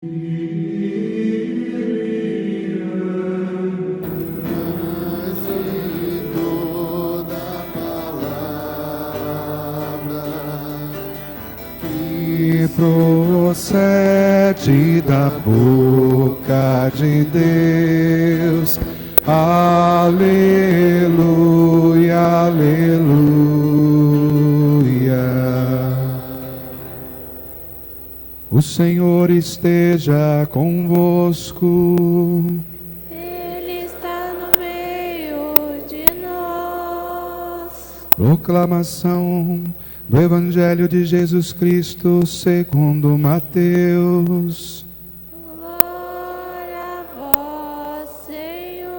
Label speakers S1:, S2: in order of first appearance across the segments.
S1: Toda palavra que procede da boca de Deus. Aleluia, aleluia. O Senhor esteja convosco.
S2: Ele está no meio de nós.
S1: Proclamação do Evangelho de Jesus Cristo segundo Mateus.
S2: Glória a vós, Senhor.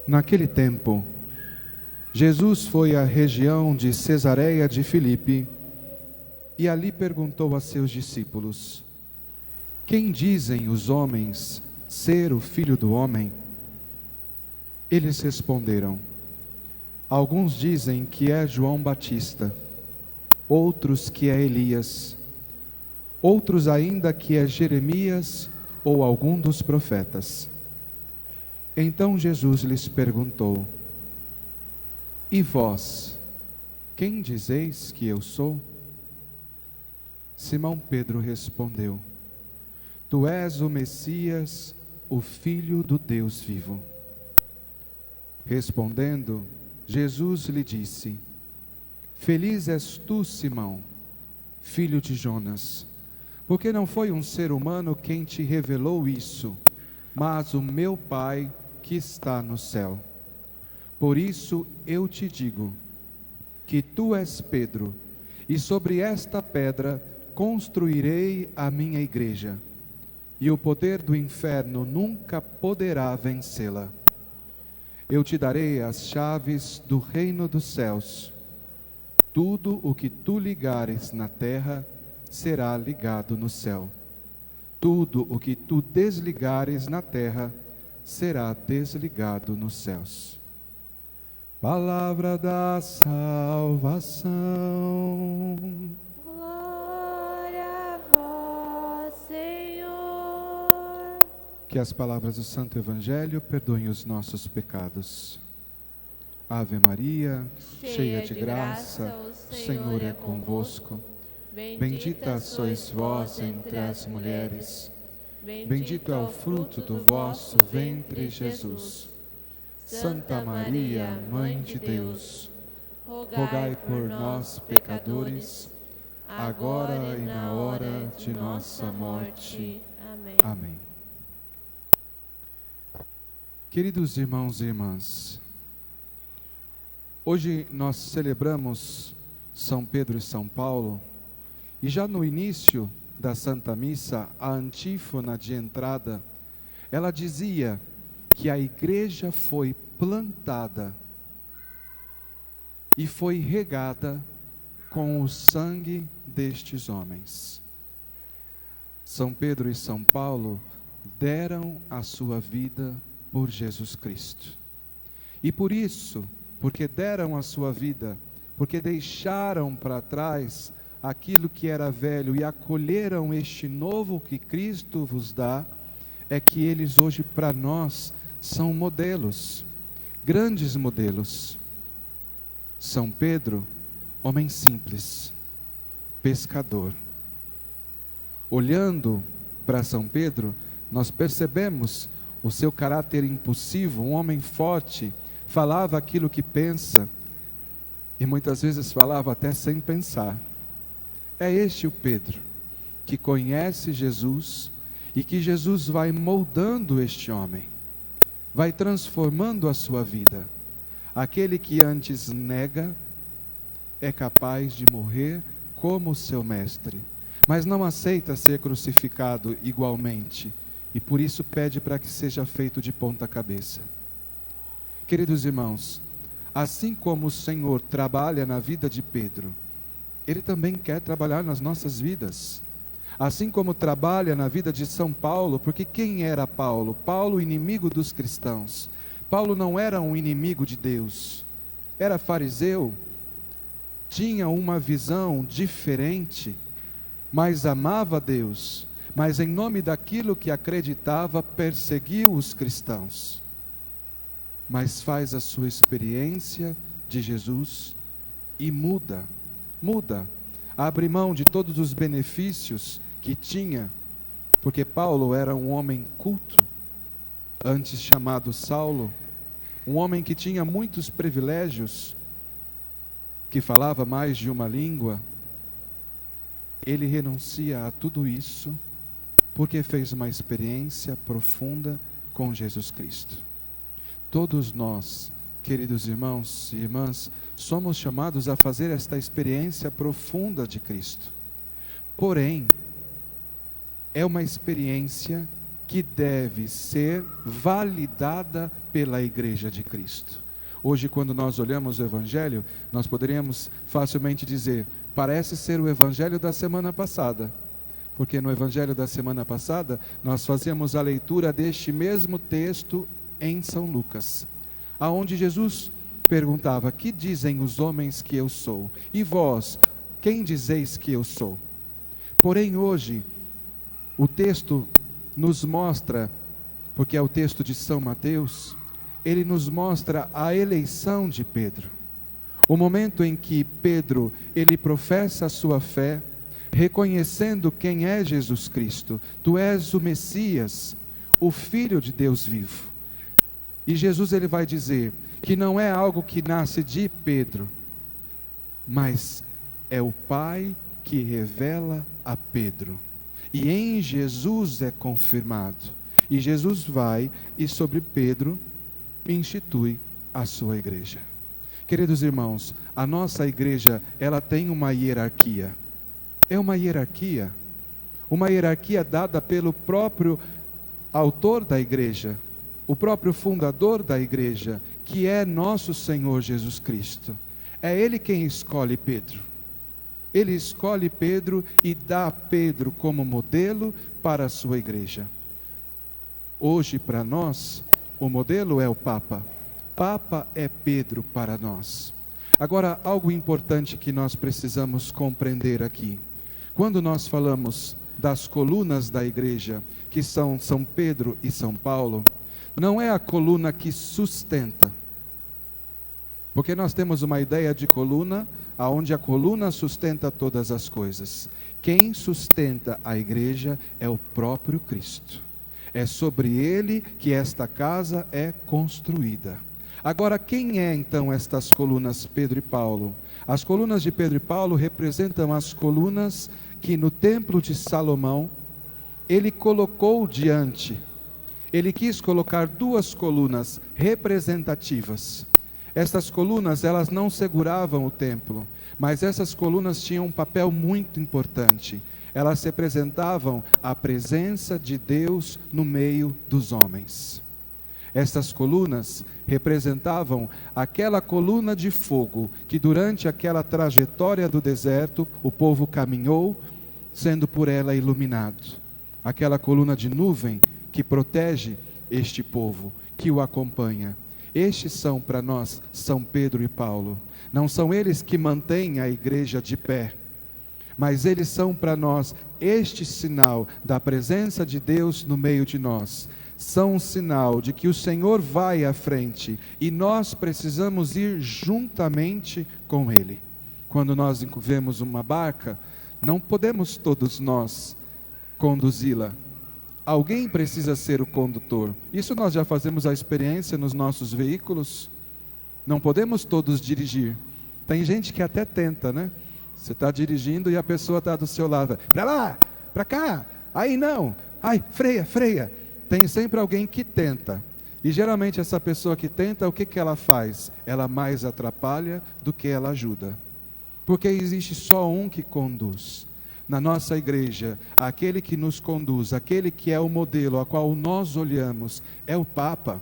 S1: Naquele tempo, Jesus foi à região de Cesareia de Filipe e ali perguntou a seus discípulos: quem dizem os homens ser o Filho do Homem? Eles responderam: alguns dizem que é João Batista, outros que é Elias, outros ainda que é Jeremias ou algum dos profetas. Então Jesus lhes perguntou: e vós, quem dizeis que eu sou? Simão Pedro respondeu: tu és o Messias, o Filho do Deus vivo. Respondendo, Jesus lhe disse: feliz és tu, Simão, filho de Jonas, porque não foi um ser humano quem te revelou isso, mas o meu Pai que está no céu. Por isso eu te digo que tu és Pedro, e sobre esta pedra construirei a minha igreja, e o poder do inferno nunca poderá vencê-la. Eu te darei as chaves do reino dos céus. Tudo o que tu ligares na terra será ligado no céu. Tudo o que tu desligares na terra será desligado nos céus. Palavra da salvação.
S2: Glória a vós, Senhor.
S1: Que as palavras do Santo Evangelho perdoem os nossos pecados. Ave Maria, cheia de graça, o Senhor é convosco. Bendita sois vós entre as mulheres. Bendito é o fruto do vosso ventre, Jesus. Santa Maria, Mãe de Deus, rogai por nós, pecadores, agora e na hora de nossa morte.
S2: Amém.
S1: Amém. Queridos irmãos e irmãs, hoje nós celebramos São Pedro e São Paulo, e já no início da Santa Missa, a antífona de entrada, ela dizia que a igreja foi plantada e foi regada com o sangue destes homens. São Pedro e São Paulo deram a sua vida por Jesus Cristo. E por isso, porque deram a sua vida, porque deixaram para trás aquilo que era velho e acolheram este novo que Cristo vos dá, é que eles hoje para nós são modelos, grandes modelos. São Pedro, homem simples, pescador. Olhando para São Pedro, nós percebemos o seu caráter impulsivo, um homem forte, falava aquilo que pensa, e muitas vezes falava até sem pensar. É este o Pedro, que conhece Jesus, e que Jesus vai moldando este homem, vai transformando a sua vida. Aquele que antes nega, é capaz de morrer como seu mestre, mas não aceita ser crucificado igualmente, e por isso pede para que seja feito de ponta cabeça. Queridos irmãos, assim como o Senhor trabalha na vida de Pedro, Ele também quer trabalhar nas nossas vidas. assim como trabalha na vida de São Paulo, porque quem era Paulo? Paulo, inimigo dos cristãos. Paulo não era um inimigo de Deus, era fariseu, tinha uma visão diferente, mas amava Deus, mas em nome daquilo que acreditava, perseguiu os cristãos. Mas faz a sua experiência de Jesus e muda, abre mão de todos os benefícios que tinha, porque Paulo era um homem culto, antes chamado Saulo, um homem que tinha muitos privilégios, que falava mais de uma língua. Ele renuncia a tudo isso, porque fez uma experiência profunda com Jesus Cristo. Todos nós, queridos irmãos e irmãs, somos chamados a fazer esta experiência profunda de Cristo. Porém, é uma experiência que deve ser validada pela Igreja de Cristo. Hoje, quando nós olhamos o Evangelho, nós poderíamos facilmente dizer, parece ser o Evangelho da semana passada, porque no Evangelho da semana passada, nós fazíamos a leitura deste mesmo texto em São Lucas, aonde Jesus perguntava, que dizem os homens que eu sou? E vós, quem dizeis que eu sou? Porém hoje, o texto nos mostra, porque é o texto de São Mateus, ele nos mostra a eleição de Pedro. O momento em que Pedro, ele professa a sua fé, reconhecendo quem é Jesus Cristo. Tu és o Messias, o Filho de Deus vivo. E Jesus ele vai dizer que não é algo que nasce de Pedro, mas é o Pai que revela a Pedro. E em Jesus é confirmado. E Jesus vai e sobre Pedro institui a sua igreja. Queridos irmãos, a nossa igreja, ela tem uma hierarquia. É uma hierarquia dada pelo próprio autor da igreja, o próprio fundador da igreja, que é nosso Senhor Jesus Cristo. É Ele quem escolhe Pedro. Ele escolhe Pedro e dá Pedro como modelo para a sua igreja. Hoje, para nós, o modelo é o Papa. Papa é Pedro para nós. Agora, algo importante que nós precisamos compreender aqui. Quando nós falamos das colunas da igreja, que são São Pedro e São Paulo, não é a coluna que sustenta. Porque nós temos uma ideia de coluna, onde a coluna sustenta todas as coisas. Quem sustenta a igreja é o próprio Cristo. É sobre ele que esta casa é construída. Agora, quem é então estas colunas Pedro e Paulo? As colunas de Pedro e Paulo representam as colunas que no templo de Salomão, ele colocou diante. Ele quis colocar duas colunas representativas. Estas colunas, elas não seguravam o templo, mas essas colunas tinham um papel muito importante. Elas representavam a presença de Deus no meio dos homens. Estas colunas representavam aquela coluna de fogo que durante aquela trajetória do deserto o povo caminhou, sendo por ela iluminado. Aquela coluna de nuvem que protege este povo, que o acompanha. Estes são para nós São Pedro e Paulo. Não são eles que mantêm a igreja de pé, mas eles são para nós este sinal da presença de Deus no meio de nós. São um sinal de que o Senhor vai à frente e nós precisamos ir juntamente com Ele. Quando nós vemos uma barca, não podemos todos nós conduzi-la. Alguém precisa ser o condutor. Isso nós já fazemos a experiência nos nossos veículos. Não podemos todos dirigir. Tem gente que até tenta, né? Você está dirigindo e a pessoa está do seu lado. Para lá, para cá, aí não. Ai, freia. Tem sempre alguém que tenta. E geralmente essa pessoa que tenta, o que ela faz? Ela mais atrapalha do que ela ajuda. Porque existe só um que conduz. Na nossa igreja, aquele que nos conduz, aquele que é o modelo a qual nós olhamos, é o Papa.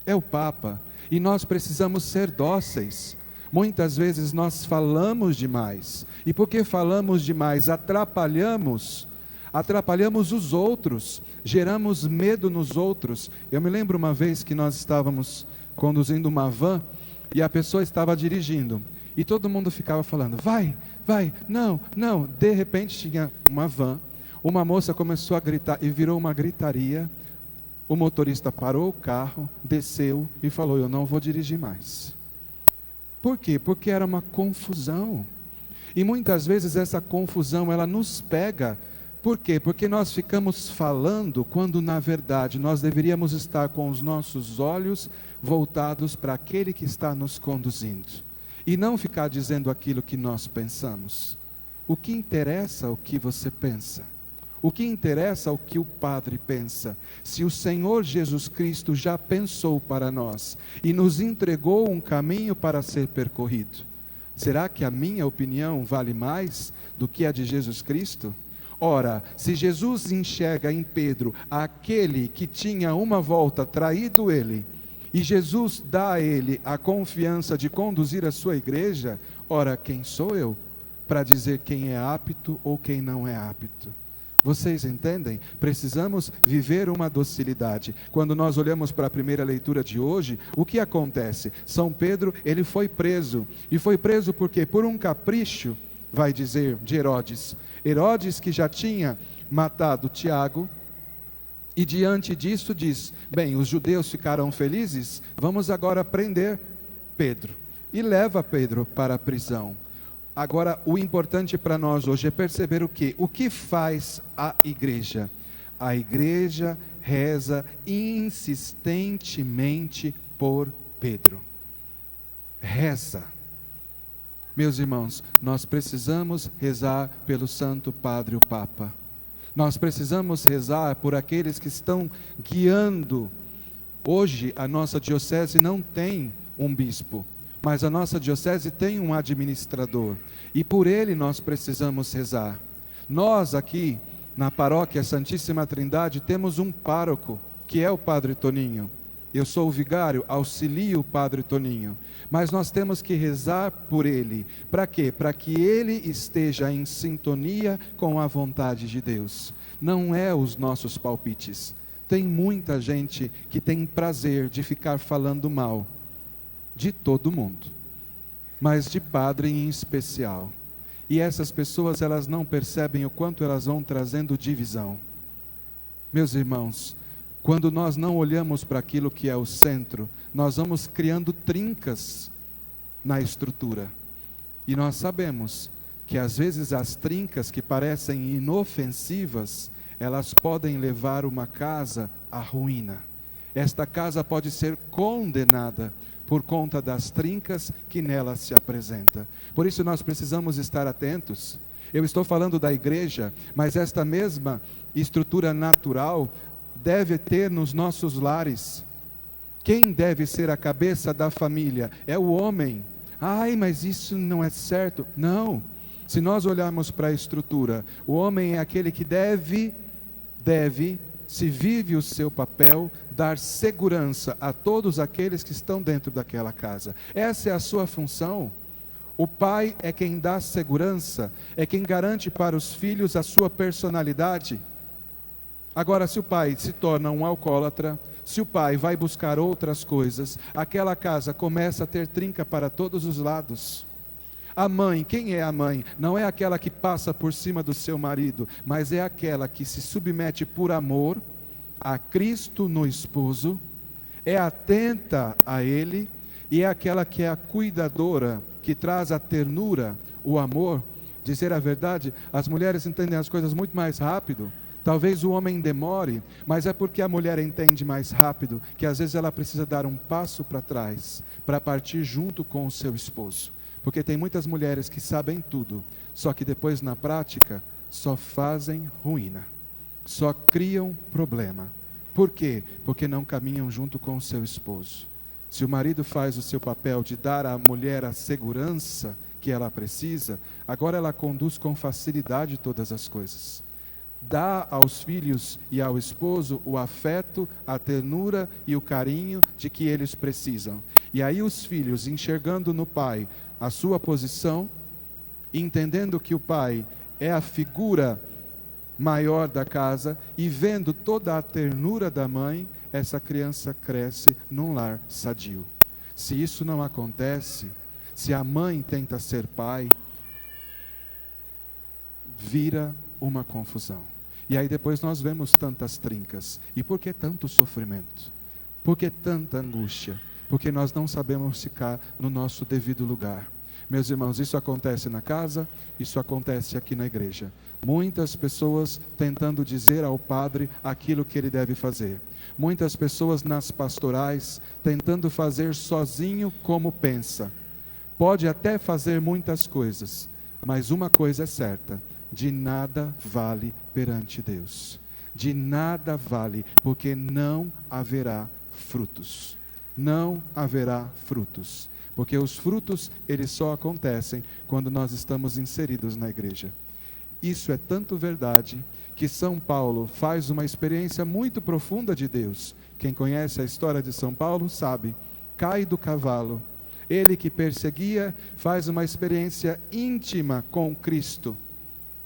S1: É o Papa. E nós precisamos ser dóceis. Muitas vezes nós falamos demais. E porque falamos demais, atrapalhamos atrapalhamos os outros, geramos medo nos outros. Eu me lembro uma vez que nós estávamos conduzindo uma van e a pessoa estava dirigindo e todo mundo ficava falando, vai, vai, não, não. De repente tinha uma van, uma moça começou a gritar e virou uma gritaria. O motorista parou o carro, desceu e falou, eu não vou dirigir mais. Por quê? Porque era uma confusão. E muitas vezes essa confusão, ela nos pega. Por quê? Porque nós ficamos falando, quando na verdade nós deveríamos estar com os nossos olhos voltados para aquele que está nos conduzindo. E não ficar dizendo aquilo que nós pensamos. O que interessa é o que você pensa. O que interessa é o que o Padre pensa. Se o Senhor Jesus Cristo já pensou para nós e nos entregou um caminho para ser percorrido, será que a minha opinião vale mais do que a de Jesus Cristo? Ora, se Jesus enxerga em Pedro aquele que tinha uma volta traído ele, e Jesus dá a ele a confiança de conduzir a sua igreja, ora, quem sou eu para dizer quem é apto ou quem não é apto? Vocês entendem? Precisamos viver uma docilidade. Quando nós olhamos para a primeira leitura de hoje, o que acontece? São Pedro, ele foi preso. E foi preso por quê? Por um capricho, vai dizer, de Herodes. Herodes que já tinha matado Tiago, e diante disso diz, bem, os judeus ficaram felizes, vamos agora prender Pedro. E leva Pedro para a prisão. Agora, o importante para nós hoje é perceber o quê? O que faz a igreja? A igreja reza insistentemente por Pedro. Reza. Meus irmãos, nós precisamos rezar pelo Santo Padre o Papa. Nós precisamos rezar por aqueles que estão guiando. Hoje, a nossa diocese não tem um bispo, mas a nossa diocese tem um administrador, e por ele nós precisamos rezar. Nós aqui, na paróquia Santíssima Trindade, temos um pároco, que é o Padre Toninho. Eu sou o vigário, auxilio o Padre Toninho, mas nós temos que rezar por ele. Para quê? Para que ele esteja em sintonia com a vontade de Deus. Não é os nossos palpites. Tem muita gente que tem prazer de ficar falando mal de todo mundo, mas de padre em especial. E essas pessoas, elas não percebem o quanto elas vão trazendo divisão. Meus irmãos, quando nós não olhamos para aquilo que é o centro, nós vamos criando trincas na estrutura. E nós sabemos que às vezes as trincas que parecem inofensivas, elas podem levar uma casa à ruína. Esta casa pode ser condenada por conta das trincas que nela se apresenta. Por isso nós precisamos estar atentos. Eu estou falando da igreja, mas esta mesma estrutura natural deve ter nos nossos lares. Quem deve ser a cabeça da família? É o homem. Ai, mas isso não é certo. Não. Se nós olharmos para a estrutura, o homem é aquele que deve, se vive o seu papel, dar segurança a todos aqueles que estão dentro daquela casa. Essa é a sua função. O pai é quem dá segurança, é quem garante para os filhos a sua personalidade. Agora, se o pai se torna um alcoólatra, se o pai vai buscar outras coisas, aquela casa começa a ter trinca para todos os lados. A mãe, quem é a mãe? Não é aquela que passa por cima do seu marido, mas é aquela que se submete por amor a Cristo no esposo, é atenta a Ele, e é aquela que é a cuidadora, que traz a ternura, o amor. Dizer a verdade, as mulheres entendem as coisas muito mais rápido. Talvez o homem demore, mas é porque a mulher entende mais rápido, que às vezes ela precisa dar um passo para trás, para partir junto com o seu esposo. Porque tem muitas mulheres que sabem tudo, só que depois na prática só fazem ruína, só criam problema. Por quê? Porque não caminham junto com o seu esposo. Se o marido faz o seu papel de dar à mulher a segurança que ela precisa, agora ela conduz com facilidade todas as coisas. Dá aos filhos e ao esposo o afeto, a ternura e o carinho de que eles precisam. E aí os filhos, enxergando no pai a sua posição, entendendo que o pai é a figura maior da casa, e vendo toda a ternura da mãe, essa criança cresce num lar sadio. Se isso não acontece, se a mãe tenta ser pai, vira uma confusão. E aí depois nós vemos tantas trincas. E por que tanto sofrimento? Por que tanta angústia? Porque nós não sabemos ficar no nosso devido lugar. Meus irmãos, isso acontece na casa, isso acontece aqui na igreja. Muitas pessoas tentando dizer ao padre aquilo que ele deve fazer. Muitas pessoas nas pastorais tentando fazer sozinho como pensa. Pode até fazer muitas coisas, mas uma coisa é certa: de nada vale perante Deus. De nada vale, porque não haverá frutos. Não haverá frutos. Porque os frutos, eles só acontecem quando nós estamos inseridos na igreja. Isso é tanto verdade que São Paulo faz uma experiência muito profunda de Deus. Quem conhece a história de São Paulo sabe, cai do cavalo. Ele que perseguia faz uma experiência íntima com Cristo.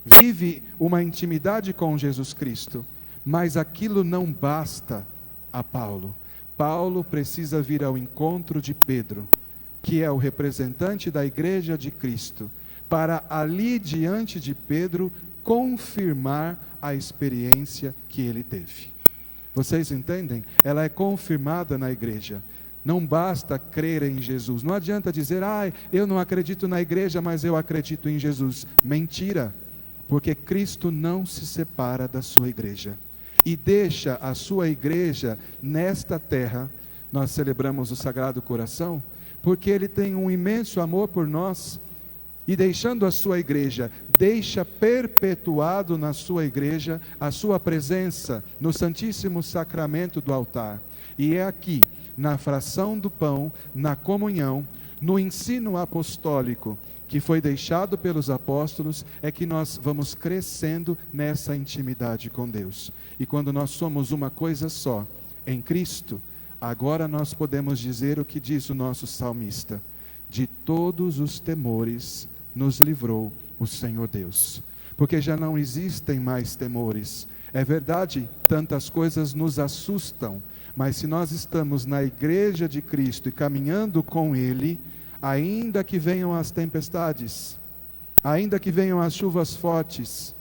S1: Vive uma intimidade com Jesus Cristo. Mas aquilo não basta a Paulo. Paulo precisa vir ao encontro de Pedro, que é o representante da igreja de Cristo, para ali diante de Pedro confirmar a experiência que ele teve. Vocês entendem? Ela é confirmada na igreja. Não basta crer em Jesus. Não adianta dizer, eu não acredito na igreja, mas eu acredito em Jesus. Mentira, porque Cristo não se separa da sua igreja. E deixa a sua igreja nesta terra. Nós celebramos o Sagrado Coração, porque Ele tem um imenso amor por nós, e deixando a sua igreja, deixa perpetuado na sua igreja a sua presença no Santíssimo Sacramento do altar. E é aqui, na fração do pão, na comunhão, no ensino apostólico, que foi deixado pelos apóstolos, é que nós vamos crescendo nessa intimidade com Deus. E quando nós somos uma coisa só, em Cristo, agora nós podemos dizer o que diz o nosso salmista: de todos os temores nos livrou o Senhor Deus. Porque já não existem mais temores. É verdade, tantas coisas nos assustam, mas se nós estamos na igreja de Cristo e caminhando com Ele, ainda que venham as tempestades, ainda que venham as chuvas fortes,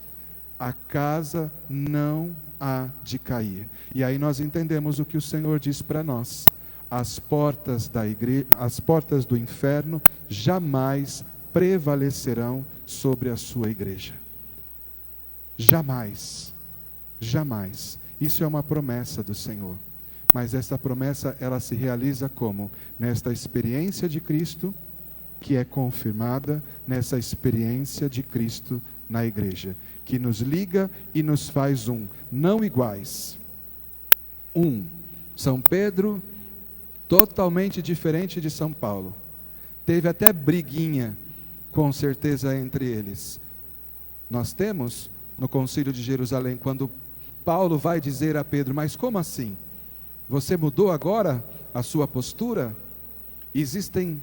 S1: a casa não há de cair. E aí nós entendemos o que o Senhor diz para nós: as portas do inferno jamais prevalecerão sobre a sua igreja. Jamais, jamais. Isso é uma promessa do Senhor. Mas essa promessa, ela se realiza como? Nesta experiência de Cristo, que é confirmada nessa experiência de Cristo na igreja, que nos liga e nos faz um, não iguais. São Pedro, totalmente diferente de São Paulo. Teve até briguinha, com certeza, entre eles. Nós temos, no Concílio de Jerusalém, quando Paulo vai dizer a Pedro: mas como assim? Você mudou agora a sua postura? Existem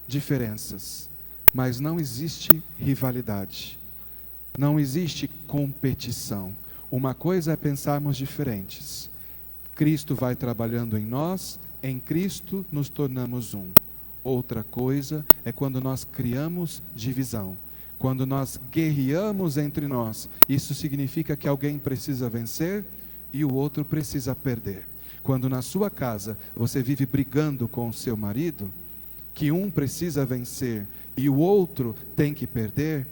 S1: diferenças, mas não existe rivalidade, não existe competição. Uma coisa é pensarmos diferentes. Cristo vai trabalhando em nós, em Cristo nos tornamos um. Outra coisa é quando nós criamos divisão, quando nós guerreamos entre nós. Isso significa que alguém precisa vencer e o outro precisa perder. Quando na sua casa você vive brigando com o seu marido, que um precisa vencer e o outro tem que perder,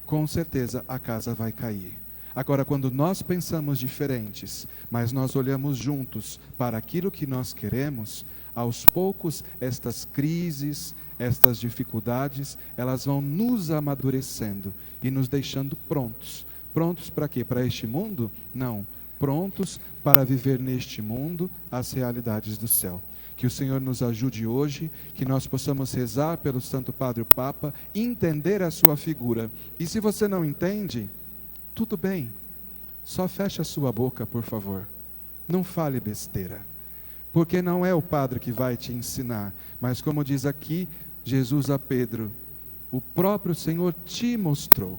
S1: com certeza a casa vai cair. Agora, quando nós pensamos diferentes, mas nós olhamos juntos para aquilo que nós queremos, aos poucos estas crises, estas dificuldades, elas vão nos amadurecendo e nos deixando prontos. Prontos para quê? Para este mundo? Não. Prontos para viver neste mundo as realidades do céu. Que o Senhor nos ajude hoje, que nós possamos rezar pelo Santo Padre o Papa, entender a sua figura. E se você não entende, tudo bem, só feche a sua boca, por favor. Não fale besteira, porque não é o Padre que vai te ensinar, mas como diz aqui Jesus a Pedro, o próprio Senhor te mostrou.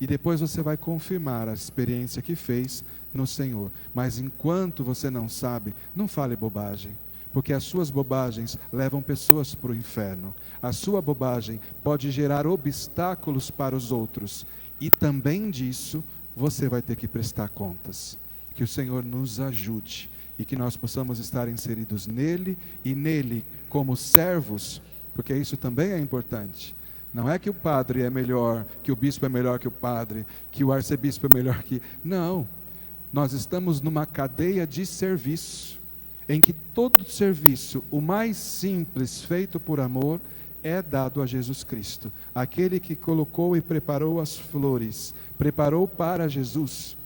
S1: e depois você vai confirmar a experiência que fez no Senhor. Mas enquanto você não sabe, não fale bobagem, porque as suas bobagens levam pessoas para o inferno. A sua bobagem pode gerar obstáculos para os outros, e também disso você vai ter que prestar contas. Que o Senhor nos ajude e que nós possamos estar inseridos nele e nele como servos, porque isso também é importante. Não é que o padre é melhor, que o bispo é melhor que o padre, que o arcebispo é melhor que... Não, nós estamos numa cadeia de serviço, em que todo serviço, o mais simples, feito por amor, é dado a Jesus Cristo. Aquele que colocou e preparou as flores, preparou para Jesus.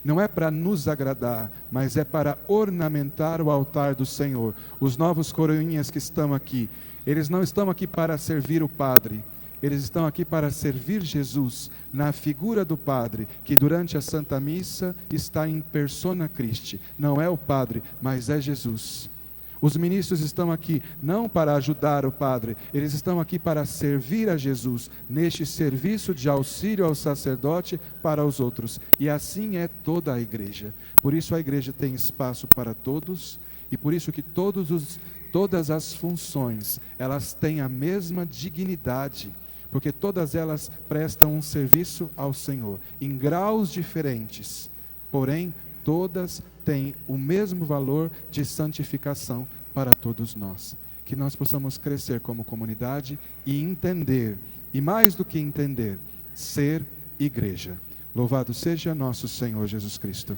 S1: Não é para nos agradar, mas é para ornamentar o altar do Senhor. Os novos coroinhas que estão aqui, eles não estão aqui para servir o padre, eles estão aqui para servir Jesus, na figura do Padre, que durante a Santa Missa está em persona Christi. Não é o Padre, mas é Jesus. Os ministros estão aqui não para ajudar o Padre, eles estão aqui para servir a Jesus, neste serviço de auxílio ao sacerdote para os outros. E assim é toda a igreja. Por isso a igreja tem espaço para todos, e por isso que todas as funções, elas têm a mesma dignidade, porque todas elas prestam um serviço ao Senhor, em graus diferentes, porém todas têm o mesmo valor de santificação para todos nós. Que nós possamos crescer como comunidade e entender, e mais do que entender, ser igreja. Louvado seja nosso Senhor Jesus Cristo.